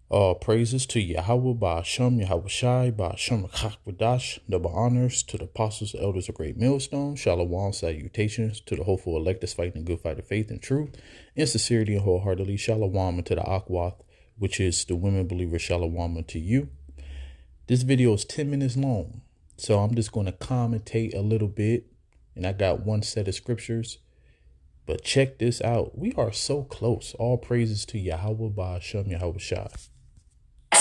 All praises to Yahweh, Ba'ashem, Yahweh Shai, Ba'ashem, Chakvadash, double honors to the apostles, elders of Great Millstone, Shalom, salutations to the hopeful electors fighting the good fight of faith and truth, in sincerity and wholeheartedly, Shalom, and to the Akwath, which is the women believers, Shalom, and to you. This video is 10 minutes long, so I'm just going to commentate a little bit, and I got one set of scriptures. But check this out. We are so close. All praises to Yahweh, Ba'ashem, Yahweh Shai.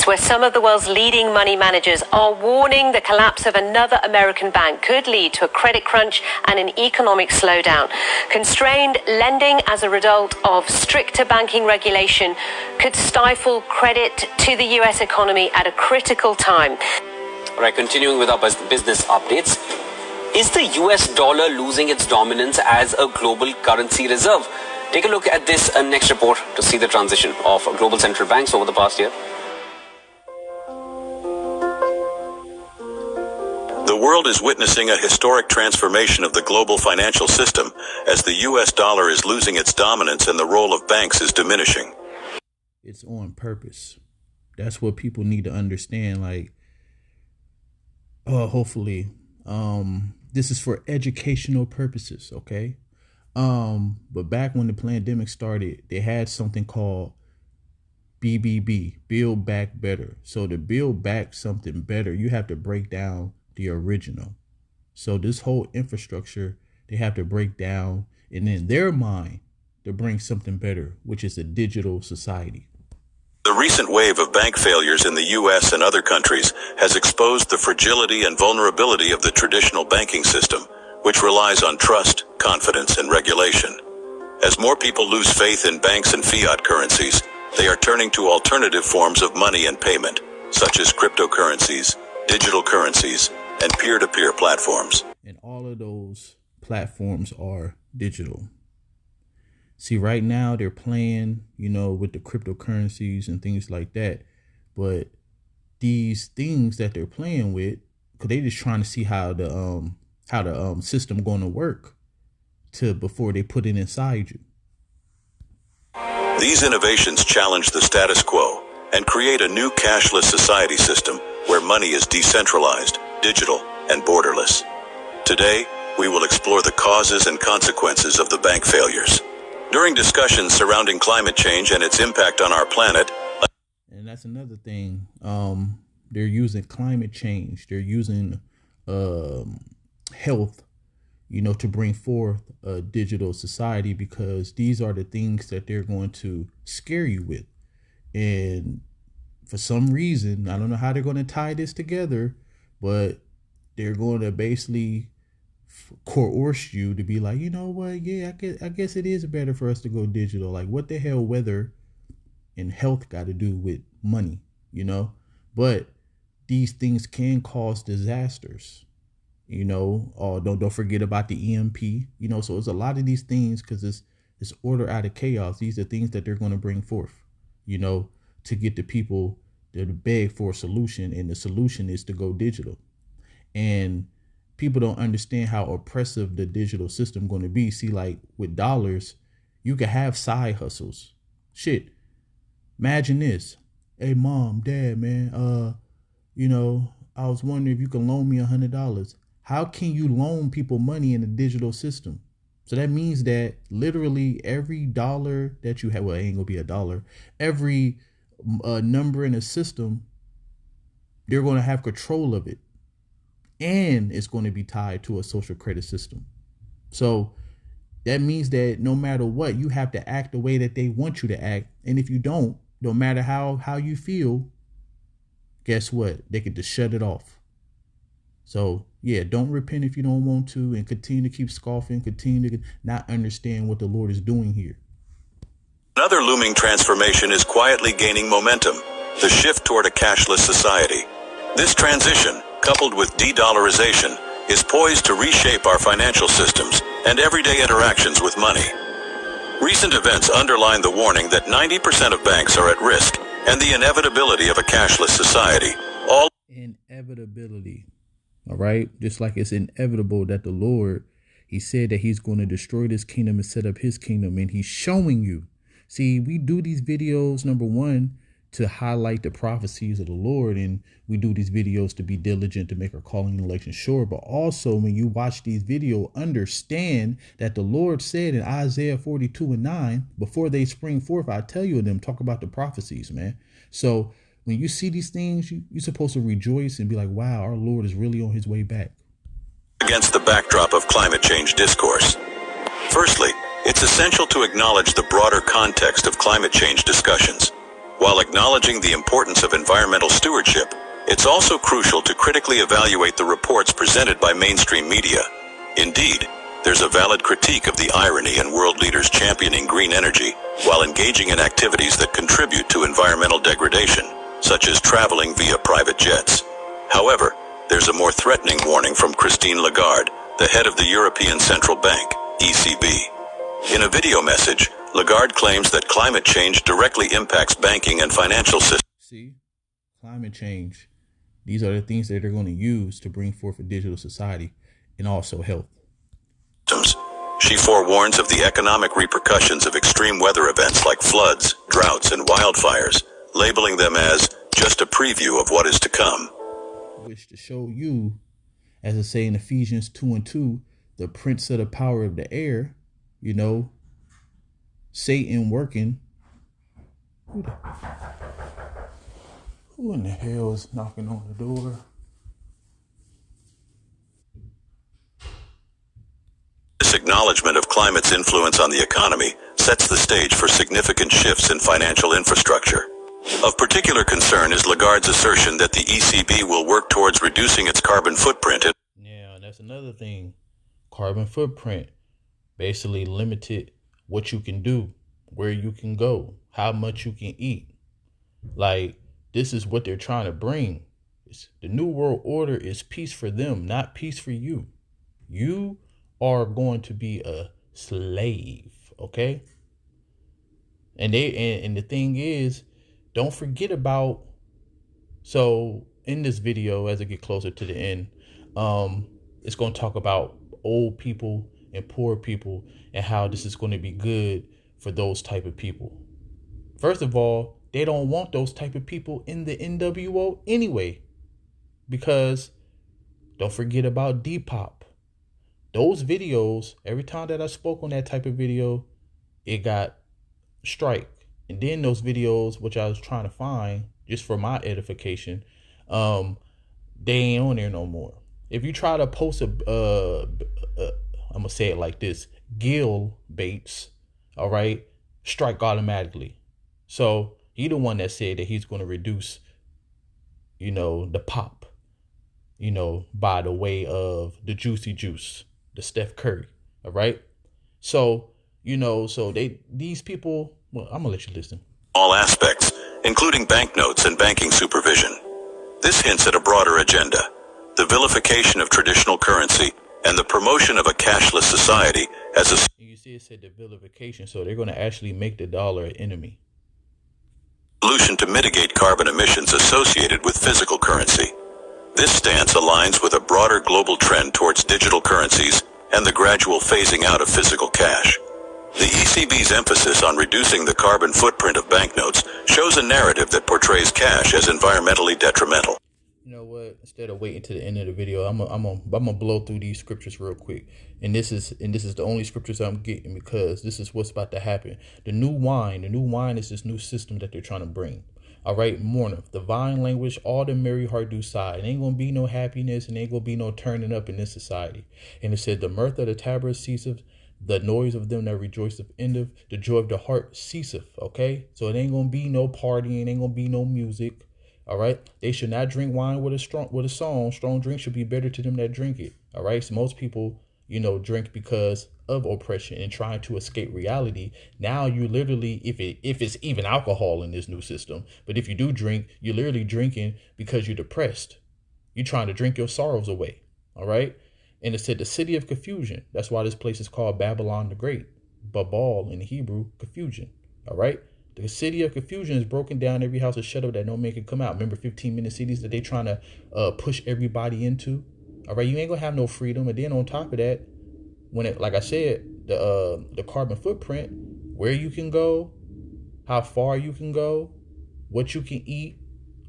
Where some of the world's leading money managers are warning the collapse of another American bank could lead to a credit crunch and an economic slowdown. Constrained lending as a result of stricter banking regulation could stifle credit to the U.S. economy at a critical time. All right, continuing with our business updates. Is the US dollar losing its dominance as a global currency reserve? Take a look at this next report to see the transition of global central banks over the past year. The world is witnessing a historic transformation of the global financial system as the US dollar is losing its dominance and the role of banks is diminishing. It's on purpose. That's what people need to understand. Hopefully, this is for educational purposes, okay? But back when the pandemic started, they had something called BBB, Build Back Better. So to build back something better, you have to break down the original. So this whole infrastructure, they have to break down, and in their mind, to bring something better, which is a digital society. The recent wave of bank failures in the US and other countries has exposed the fragility and vulnerability of the traditional banking system, which relies on trust, confidence, and regulation. As more people lose faith in banks and fiat currencies, they are turning to alternative forms of money and payment, such as cryptocurrencies, digital currencies, and peer-to-peer platforms. And all of those platforms are digital. See, right now they're playing, with the cryptocurrencies and things like that. But these things that they're playing with, because they're just trying to see how the system going to work before they put it inside you. These innovations challenge the status quo and create a new cashless society system where money is decentralized, digital, and borderless. Today, we will explore the causes and consequences of the bank failures. During discussions surrounding climate change and its impact on our planet. And that's another thing. They're using climate change. They're using health, to bring forth a digital society, because these are the things that they're going to scare you with. And for some reason, I don't know how they're going to tie this together, but they're going to basically coerce you to be like, you know what? Yeah, I guess it is better for us to go digital. Like, what the hell weather and health got to do with money, But these things can cause disasters, don't forget about the EMP, so it's a lot of these things, because it's order out of chaos. These are things that they're going to bring forth, to get the people to beg for a solution. And the solution is to go digital. And people don't understand how oppressive the digital system going to be. See, like with dollars, you can have side hustles. Shit. Imagine this. Hey, mom, dad, man, I was wondering if you can loan me $100. How can you loan people money in a digital system? So that means that literally every dollar that you have, well, it ain't gonna be a dollar. Every number in a system, they're going to have control of it. And it's going to be tied to a social credit system. So that means that no matter what, you have to act the way that they want you to act. And if you don't, no matter how you feel, guess what? They could just shut it off. So yeah, don't repent if you don't want to, and continue to keep scoffing, continue to not understand what the Lord is doing here. Another looming transformation is quietly gaining momentum, the shift toward a cashless society. This transition, coupled with de-dollarization, is poised to reshape our financial systems and everyday interactions with money. Recent events underline the warning that 90% of banks are at risk and the inevitability of a cashless society. Inevitability. All right. Just like it's inevitable that the Lord, he said that he's going to destroy this kingdom and set up his kingdom. And he's showing you. See, we do these videos, number one, to highlight the prophecies of the Lord. And we do these videos to be diligent, to make our calling and election sure. But also, when you watch these videos, understand that the Lord said in Isaiah 42:9, before they spring forth, I tell you of them. Talk about the prophecies, man. So when you see these things, you're supposed to rejoice and be like, wow, our Lord is really on his way back. Against the backdrop of climate change discourse. Firstly, it's essential to acknowledge the broader context of climate change discussions. While acknowledging the importance of environmental stewardship, it's also crucial to critically evaluate the reports presented by mainstream media. Indeed, there's a valid critique of the irony in world leaders championing green energy while engaging in activities that contribute to environmental degradation, such as traveling via private jets. However, there's a more threatening warning from Christine Lagarde, the head of the European Central Bank, ECB. In a video message, Lagarde claims that climate change directly impacts banking and financial systems. See, climate change. These are the things that they're going to use to bring forth a digital society and also health. She forewarns of the economic repercussions of extreme weather events like floods, droughts, and wildfires, labeling them as just a preview of what is to come. Which to show you, as it say in Ephesians 2:2, the prince of the power of the air, you know, Satan working. Who in the hell is knocking on the door? This acknowledgement of climate's influence on the economy sets the stage for significant shifts in financial infrastructure. Of particular concern is Lagarde's assertion that the ECB will work towards reducing its carbon footprint. Yeah, that's another thing. Carbon footprint. Basically limited what you can do, where you can go, how much you can eat. Like, this is what they're trying to bring. The new world order is peace for them, not peace for you. You are going to be a slave, okay? And the thing is, don't forget about, so in this video, as I get closer to the end, it's going to talk about old people and poor people and how this is going to be good for those type of people. First of all, they don't want those type of people in the NWO anyway, because don't forget about Depop. Those videos, every time that I spoke on that type of video, it got strike. And then those videos, which I was trying to find just for my edification, they ain't on there no more. If you try to post I'm gonna say it like this, Gil Bates, all right, strike automatically. So he the one that said that he's going to reduce, the pop, by the way of the Juicy Juice, the Steph Curry, all right. So, these people, well, I'm gonna let you listen. All aspects, including banknotes and banking supervision. This hints at a broader agenda, the vilification of traditional currency and the promotion of a cashless society as a... You see it said the vilification, so they're going to actually make the dollar an enemy. ...solution to mitigate carbon emissions associated with physical currency. This stance aligns with a broader global trend towards digital currencies and the gradual phasing out of physical cash. The ECB's emphasis on reducing the carbon footprint of banknotes shows a narrative that portrays cash as environmentally detrimental. You know what? Instead of waiting to the end of the video, I'm gonna blow through these scriptures real quick. And this is the only scriptures I'm getting, because this is what's about to happen. The new wine is this new system that they're trying to bring. All right, mourner, the vine language, all the merry heart do sigh. It ain't gonna be no happiness, and ain't gonna be no turning up in this society. And it said, the mirth of the tabrets ceaseth, the noise of them that rejoiceth endeth, the joy of the heart ceaseth. Okay, so it ain't gonna be no partying, ain't gonna be no music. All right. They should not drink wine with a song. Strong drink should be better to them that drink it. All right. So most people, drink because of oppression and trying to escape reality. Now you literally, if it's even alcohol in this new system, but if you do drink, you're literally drinking because you're depressed. You're trying to drink your sorrows away. All right. And it said the city of confusion. That's why this place is called Babylon the Great. Babal in Hebrew, confusion. All right. The city of confusion is broken down. Every house is shut up that no man can come out. Remember 15-minute cities that they trying to push everybody into. All right, you ain't gonna have no freedom. And then on top of that, like I said, the carbon footprint, where you can go, how far you can go, what you can eat,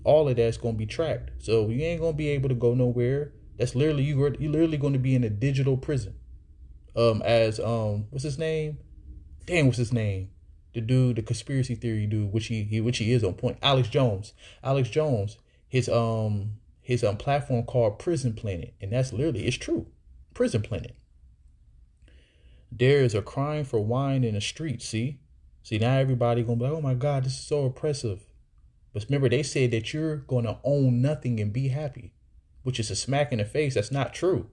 all of that's going to be tracked. So you ain't going to be able to go nowhere. That's literally, you're literally going to be in a digital prison. What's his name? What's his name? The dude, the conspiracy theory dude, which he is on point. Alex Jones, his platform called Prison Planet. And that's literally, it's true. Prison Planet. There is a crime for wine in the street. See, now everybody going to be like, oh my God, this is so oppressive. But remember, they said that you're going to own nothing and be happy, which is a smack in the face. That's not true.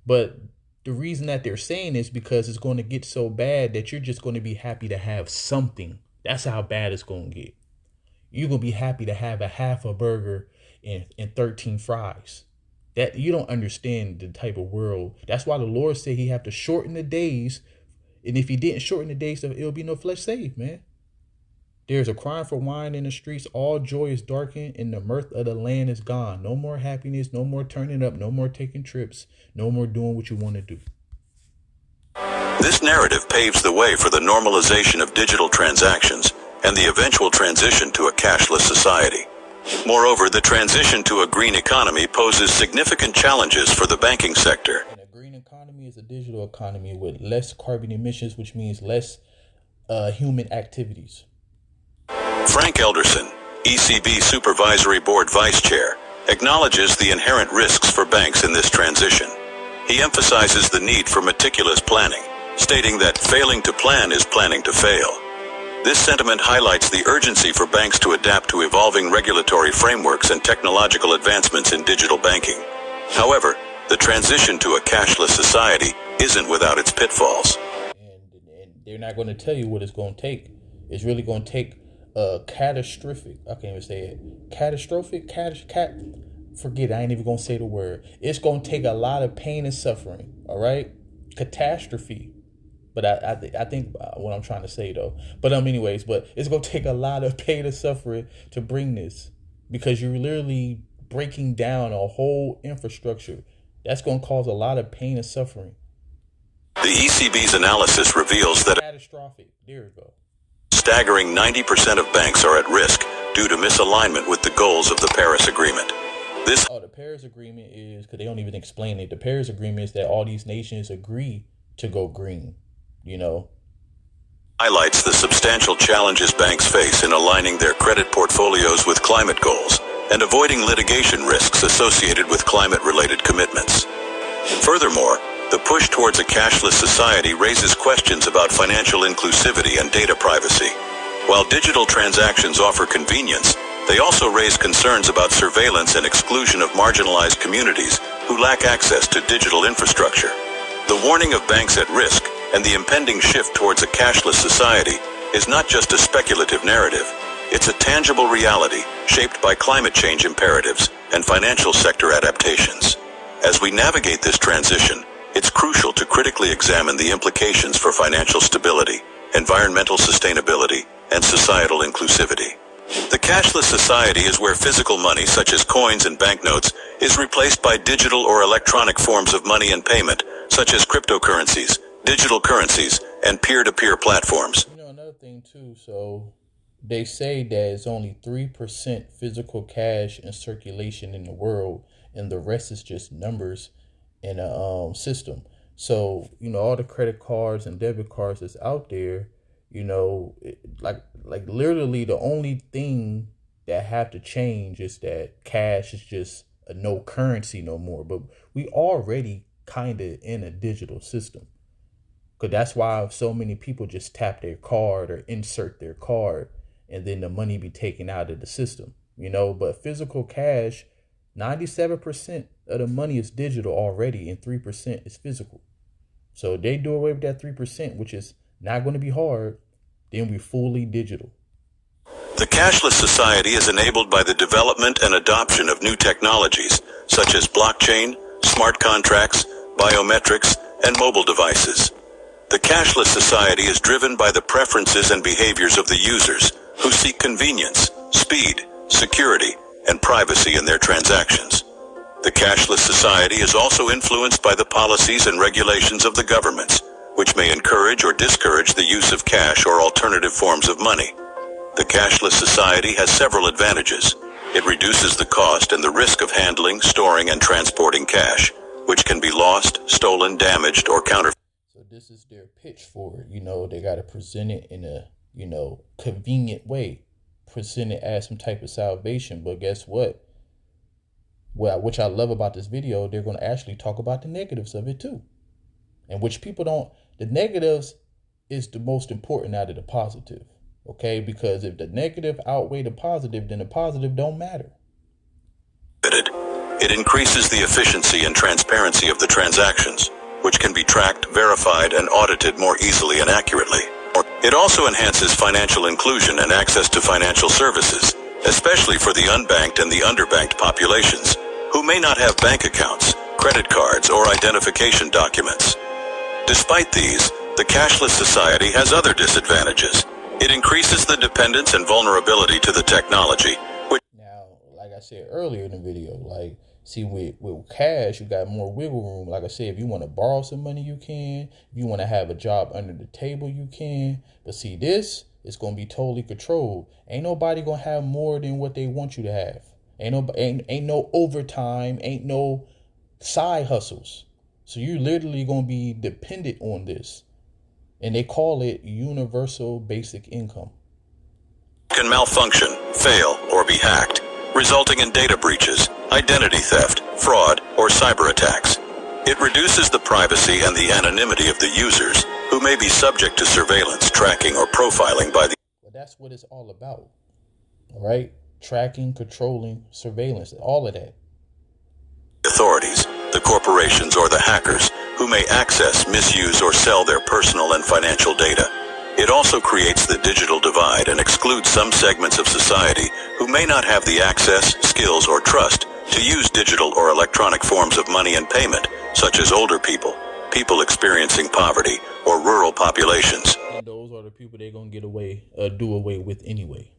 But the reason that they're saying is because it's going to get so bad that you're just going to be happy to have something. That's how bad it's going to get. You're going to be happy to have a half a burger and 13 fries. That you don't understand the type of world. That's why the Lord said he have to shorten the days. And if he didn't shorten the days, it'll be no flesh saved, man. There's a crying for wine in the streets. All joy is darkened and the mirth of the land is gone. No more happiness, no more turning up, no more taking trips, no more doing what you want to do. This narrative paves the way for the normalization of digital transactions and the eventual transition to a cashless society. Moreover, the transition to a green economy poses significant challenges for the banking sector. And a green economy is a digital economy with less carbon emissions, which means less human activities. Frank Elderson, ECB Supervisory Board Vice Chair, acknowledges the inherent risks for banks in this transition. He emphasizes the need for meticulous planning, stating that failing to plan is planning to fail. This sentiment highlights the urgency for banks to adapt to evolving regulatory frameworks and technological advancements in digital banking. However, the transition to a cashless society isn't without its pitfalls. And they're not going to tell you what it's going to take. It's really going to take catastrophic. I can't even say it. Forget it. I ain't even going to say the word. It's going to take a lot of pain and suffering. All right. Catastrophe. But I think what I'm trying to say though. But anyways, but it's going to take a lot of pain and suffering to bring this, because you're literally breaking down a whole infrastructure. That's going to cause a lot of pain and suffering. The ECB's analysis reveals that catastrophic. There we go. Staggering 90% of banks are at risk due to misalignment with the goals of the Paris Agreement. The Paris Agreement is, because they don't even explain it, the Paris Agreement is that all these nations agree to go green, Highlights the substantial challenges banks face in aligning their credit portfolios with climate goals and avoiding litigation risks associated with climate-related commitments. Furthermore, the push towards a cashless society raises questions about financial inclusivity and data privacy. While digital transactions offer convenience, they also raise concerns about surveillance and exclusion of marginalized communities who lack access to digital infrastructure. The warning of banks at risk and the impending shift towards a cashless society is not just a speculative narrative. It's a tangible reality shaped by climate change imperatives and financial sector adaptations. As we navigate this transition, it's crucial to critically examine the implications for financial stability, environmental sustainability, and societal inclusivity. The cashless society is where physical money, such as coins and banknotes, is replaced by digital or electronic forms of money and payment, such as cryptocurrencies, digital currencies, and peer-to-peer platforms. Another thing too, so they say that it's only 3% physical cash in circulation in the world, and the rest is just numbers in a system. So, all the credit cards and debit cards that's out there, like literally the only thing that have to change is that cash is just a no currency no more. But we already kind of in a digital system, because that's why so many people just tap their card or insert their card and then the money be taken out of the system, but physical cash, 97% of the money is digital already and 3% is physical. So they do away with that 3%, which is not going to be hard, then we're fully digital. The cashless society is enabled by the development and adoption of new technologies, such as blockchain, smart contracts, biometrics, and mobile devices. The cashless society is driven by the preferences and behaviors of the users, who seek convenience, speed, security, and privacy in their transactions. The cashless society is also influenced by the policies and regulations of the governments, which may encourage or discourage the use of cash or alternative forms of money. the cashless society has several advantages. It reduces the cost and the risk of handling, storing, and transporting cash, which can be lost, stolen, damaged, or counterfeited. So this is their pitch for it. They got to present it in a, convenient way, present it as some type of salvation. But guess what? Well, which I love about this video, they're going to actually talk about the negatives of it too. And which people don't, the negatives is the most important out of the positive. Okay, because if the negative outweigh the positive, then the positive don't matter. It increases the efficiency and transparency of the transactions, which can be tracked, verified, and audited more easily and accurately. It also enhances financial inclusion and access to financial services, especially for the unbanked and the underbanked populations, who may not have bank accounts, credit cards, or identification documents. Despite these, the cashless society has other disadvantages. It increases the dependence and vulnerability to the technology. Now, like I said earlier in the video, with cash, you got more wiggle room. Like I said, if you want to borrow some money, you can. If you want to have a job under the table, you can. But see, this is going to be totally controlled. Ain't nobody going to have more than what they want you to have. Ain't no overtime. Ain't no side hustles. So you're literally going to be dependent on this. And they call it universal basic income. Can malfunction, fail, or be hacked, resulting in data breaches, identity theft, fraud, or cyber attacks. It reduces the privacy and the anonymity of the users, who may be subject to surveillance, tracking, or profiling by the... Well, that's what it's all about. All right? Tracking, controlling, surveillance, all of that. Authorities, the corporations, or the hackers, who may access, misuse, or sell their personal and financial data. It also creates the digital divide and excludes some segments of society who may not have the access, skills, or trust to use digital or electronic forms of money and payment, such as older people, people experiencing poverty, or rural populations. And those are the people they're going to do away with anyway.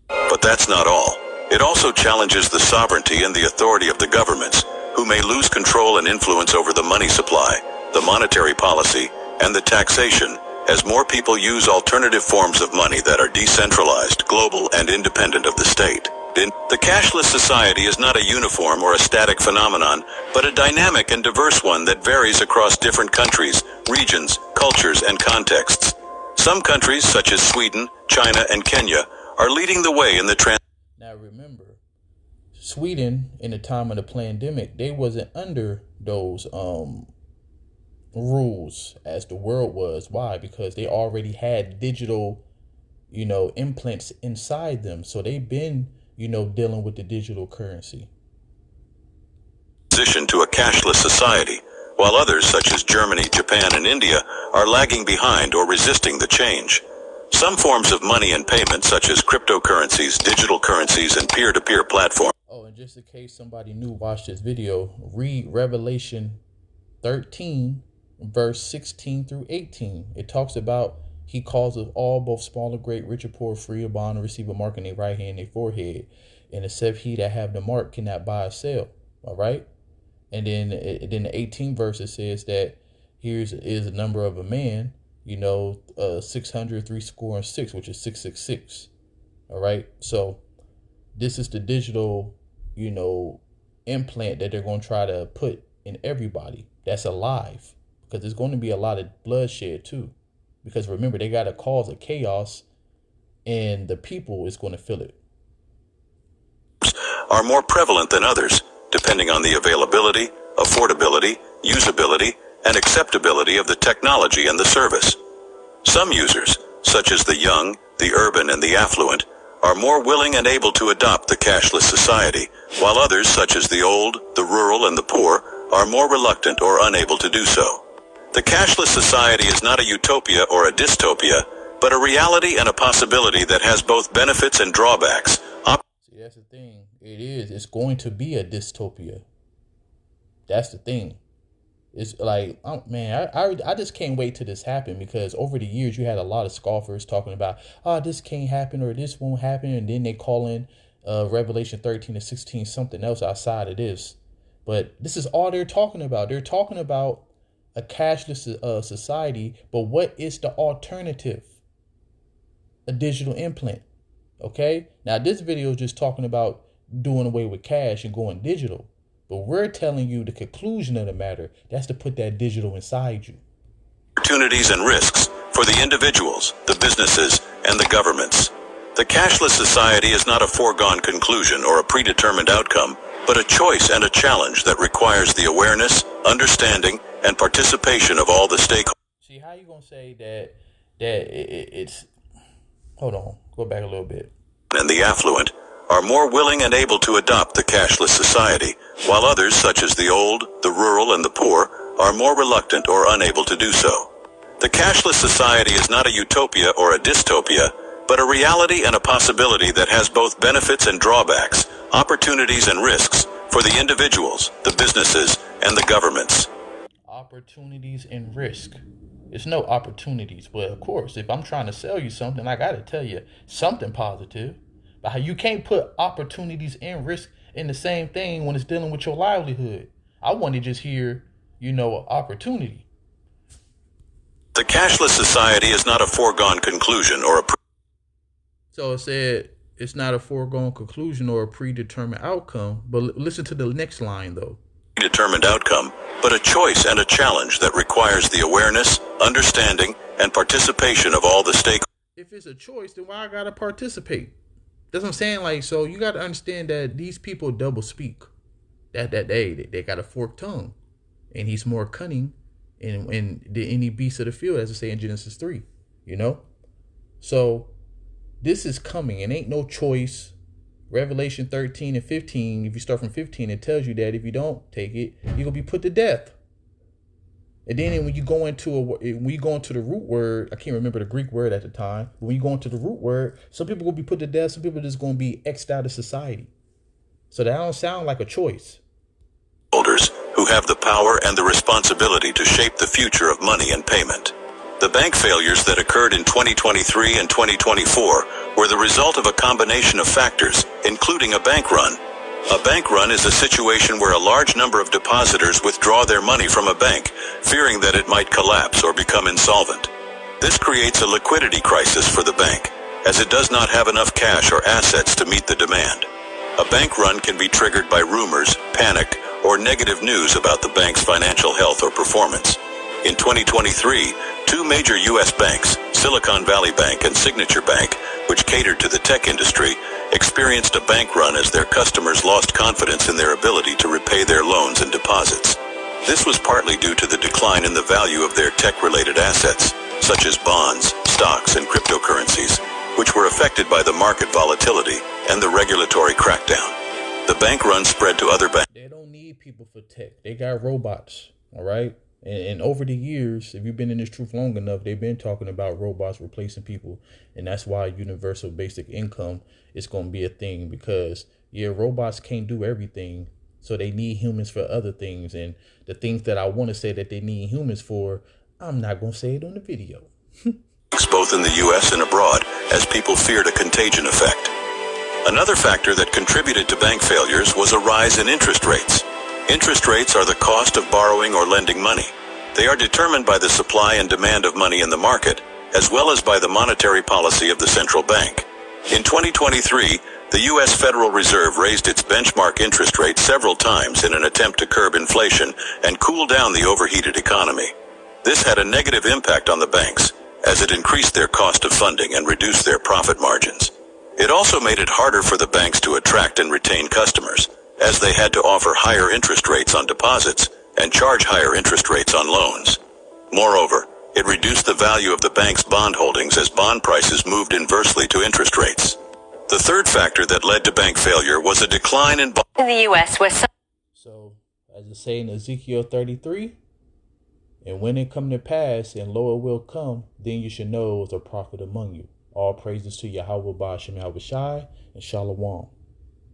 But that's not all. It also challenges the sovereignty and the authority of the governments, who may lose control and influence over the money supply, the monetary policy, and the taxation, as more people use alternative forms of money that are decentralized, global, and independent of the state. The cashless society is not a uniform or a static phenomenon, but a dynamic and diverse one that varies across different countries, regions, cultures, and contexts. Some countries, such as Sweden, China, and Kenya, are leading the way in the Now remember, Sweden, in the time of the pandemic, they wasn't under those rules as the world was. Why? Because they already had digital, implants inside them. So they've been, dealing with the digital currency. Transition to a cashless society, while others such as Germany, Japan, and India are lagging behind or resisting the change. Some forms of money and payment, such as cryptocurrencies, digital currencies, and peer-to-peer platforms. Oh, and just in case somebody new watched this video, read Revelation 13, verse 16 through 18. It talks about he calls us all, both small and great, rich and poor, free or bond, to receive a mark in their right hand and their forehead. And except he that have the mark cannot buy or sell. All right. And then the 18th verse, it says that here's is a number of a man, 600, 3score, which is 666. All right. So this is the digital, implant that they're going to try to put in everybody that's alive, because there's going to be a lot of bloodshed too. Because remember, they got to cause a chaos and the people is going to feel it. Are more prevalent than others, depending on the availability, affordability, usability, and acceptability of the technology and the service. Some users, such as the young, the urban, and the affluent, are more willing and able to adopt the cashless society, while others, such as the old, the rural, and the poor, are more reluctant or unable to do so. The cashless society is not a utopia or a dystopia, but a reality and a possibility that has both benefits and drawbacks. See, that's the thing. It is. It's going to be a dystopia. That's the thing. It's like, I just can't wait till this happen, because over the years you had a lot of scoffers talking about, this can't happen or this won't happen, and then they call in Revelation 13 and 16 something else outside of this. But this is all they're talking about. They're talking about a cashless society, but what is the alternative? a digital implant. Okay? Now, this video is just talking about doing away with cash and going digital. But we're telling you the conclusion of the matter. That's to put that digital inside you. Opportunities and risks for the individuals, the businesses, and the governments. The cashless society is not a foregone conclusion or a predetermined outcome, but a choice and a challenge that requires the awareness, understanding, and participation of all the stakeholders. See, how you going to say that it's... Hold on. Go back a little bit. And the affluent are more willing and able to adopt the cashless society, while others, such as the old, the rural, and the poor, are more reluctant or unable to do so. The cashless society is not a utopia or a dystopia, but a reality and a possibility that has both benefits and drawbacks, opportunities and risks for the individuals, the businesses, and the governments. Opportunities and risk. It's no opportunities, but of course, if I'm trying to sell you something, I got to tell you something positive. But how you can't put opportunities and risk in the same thing when it's dealing with your livelihood. I want to just hear, opportunity. The cashless society is not a foregone conclusion or a... So it said it's not a foregone conclusion or a predetermined outcome. But listen to the next line, though. Predetermined outcome, but a choice and a challenge that requires the awareness, understanding, and participation of all the stakeholders. If it's a choice, then why I got to participate? That's what I'm saying. Like, so you got to understand that these people double speak. That they got a forked tongue. And he's more cunning than any beast of the field, as I say in Genesis 3, So this is coming. It ain't no choice. Revelation 13 and 15, if you start from 15, it tells you that if you don't take it, you're going to be put to death. And then when you go into the root word, I can't remember the Greek word at the time, but when you go into the root word, some people will be put to death, some people are just going to be X'd out of society. So that don't sound like a choice. Holders who have the power and the responsibility to shape the future of money and payment. The bank failures that occurred in 2023 and 2024 were the result of a combination of factors, including a bank run. A bank run is a situation where a large number of depositors withdraw their money from a bank, fearing that it might collapse or become insolvent. This creates a liquidity crisis for the bank, as it does not have enough cash or assets to meet the demand. A bank run can be triggered by rumors, panic, or negative news about the bank's financial health or performance. In 2023, two major U.S. banks, Silicon Valley Bank and Signature Bank, which catered to the tech industry, experienced a bank run as their customers lost confidence in their ability to repay their loans and deposits. This was partly due to the decline in the value of their tech-related assets, such as bonds, stocks, and cryptocurrencies, which were affected by the market volatility and the regulatory crackdown. The bank run spread to other banks. They don't need people for tech. They got robots, all right? And over the years, if you've been in this truth long enough, they've been talking about robots replacing people. And that's why universal basic income is going to be a thing, because, robots can't do everything. So they need humans for other things. And the things that I want to say that they need humans for, I'm not going to say it on the video. Both in the U.S. and abroad, as people feared a contagion effect. Another factor that contributed to bank failures was a rise in interest rates. Interest rates are the cost of borrowing or lending money. They are determined by the supply and demand of money in the market, as well as by the monetary policy of the central bank. In 2023, the U.S. Federal Reserve raised its benchmark interest rate several times in an attempt to curb inflation and cool down the overheated economy. This had a negative impact on the banks, as it increased their cost of funding and reduced their profit margins. It also made it harder for the banks to attract and retain customers, as they had to offer higher interest rates on deposits and charge higher interest rates on loans. Moreover, it reduced the value of the bank's bond holdings as bond prices moved inversely to interest rates. The third factor that led to bank failure was a decline in the U.S. where So, as it say in Ezekiel 33, and when it come to pass and lo, it will come, then you should know it was a prophet among you. All praises to Yahweh Ba'ashem Yahweh Shai and Shalom.